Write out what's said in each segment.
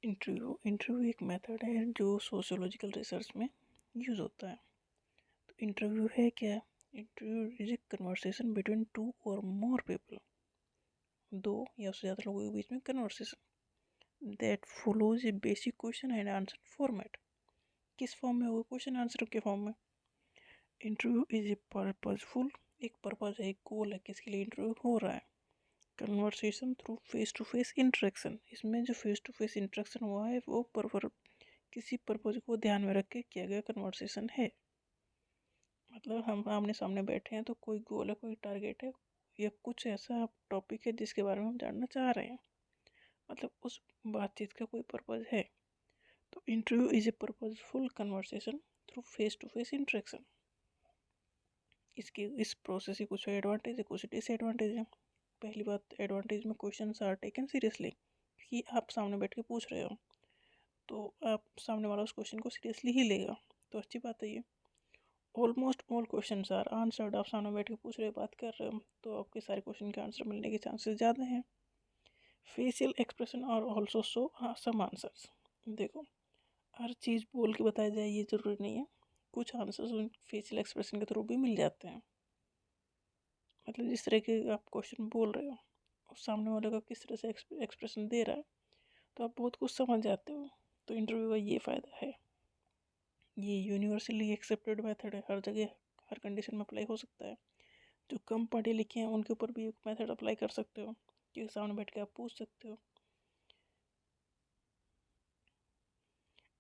Interview एक method है जो सोशियोलॉजिकल रिसर्च में यूज़ होता है। तो इंटरव्यू है क्या? Interview is A conversation between two और मोर पीपल, दो या उससे ज़्यादा लोगों के बीच में conversation that follows A basic question and answer format. किस फॉर्म में होगा? क्वेश्चन आंसर के फॉर्म में। इंटरव्यू इज ए पर्पजफुल, एक पर्पज है, एक गोल है किसके लिए इंटरव्यू हो रहा है। Conversation through face to face interaction, इसमें जो फेस टू फेस इंटरेक्शन हुआ है वो किसी पर्पज को ध्यान में रख के किया गया कन्वर्सेशन है। मतलब हम आमने सामने बैठे हैं तो कोई गोल है, कोई टारगेट है या कुछ ऐसा टॉपिक है जिसके बारे में हम जानना चाह रहे हैं, मतलब उस बातचीत का कोई पर्पज है। तो interview is a purposeful conversation through face to face interaction. इस प्रोसेस की कुछ एडवांटेज है, कुछ डिसएडवांटेज है। पहली बात, एडवांटेज में क्वेश्चंस आर टेकन सीरियसली, कि आप सामने बैठ के पूछ रहे हो तो आप सामने वाला उस क्वेश्चन को सीरियसली ही लेगा, तो अच्छी बात है ये। Almost all question are answered, आप सामने बैठ के पूछ रहे हो, बात कर रहे हो, तो आपके सारे क्वेश्चन के आंसर मिलने के चांसेस ज़्यादा हैं। फेशियल एक्सप्रेशन और ऑल्सो शो सम आंसर्स। देखो, हर चीज़ बोल के बताया जाए ये ज़रूरी नहीं है, कुछ आंसर्स उन फेशियल एक्सप्रेशन के थ्रू भी मिल जाते हैं। मतलब जिस तरह के आप क्वेश्चन बोल रहे हो और सामने वाले का किस तरह से एक्सप्रेशन दे रहा है, तो आप बहुत कुछ समझ जाते हो। तो इंटरव्यू का ये फ़ायदा है। ये यूनिवर्सली एक्सेप्टेड मेथड है, हर जगह हर कंडीशन में अप्लाई हो सकता है। जो कम पढ़े लिखे हैं उनके ऊपर भी एक मेथड अप्लाई कर सकते हो, कि सामने बैठ के आप पूछ सकते हो।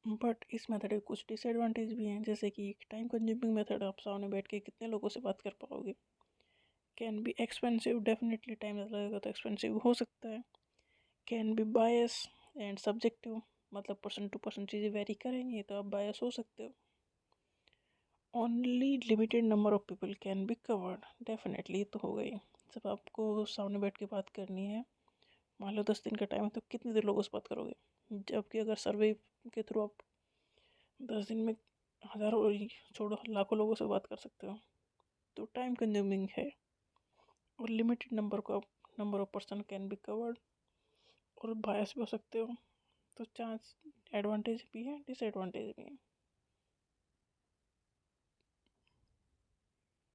बट इस मेथड के कुछ डिसएडवांटेज भी हैं, जैसे कि टाइम कंज्यूमिंग मेथड, आप सामने बैठ के कितने लोगों से बात कर पाओगे। Can be expensive, definitely time लगेगा तो एक्सपेंसिव हो सकता है। Can be bias and subjective, मतलब पर्सन टू पर्सन चीज़ें वेरी करेंगी तो आप बायस हो सकते हो। Only limited number of people can be covered, definitely तो हो गई। जब आपको सामने बैठ के बात करनी है, मान लो 10 दिन का टाइम है, तो कितने देर लोगों से बात करोगे? जबकि अगर सर्वे के थ्रू आप 10 दिन में हज़ारों छोड़ो लाखों लोगों से बात कर सकते हो, तो टाइम कंज्यूमिंग है। और limited number of person can be covered, और बायस भी हो सकते हो। तो चांस एडवांटेज भी है, डिसएडवांटेज भी है।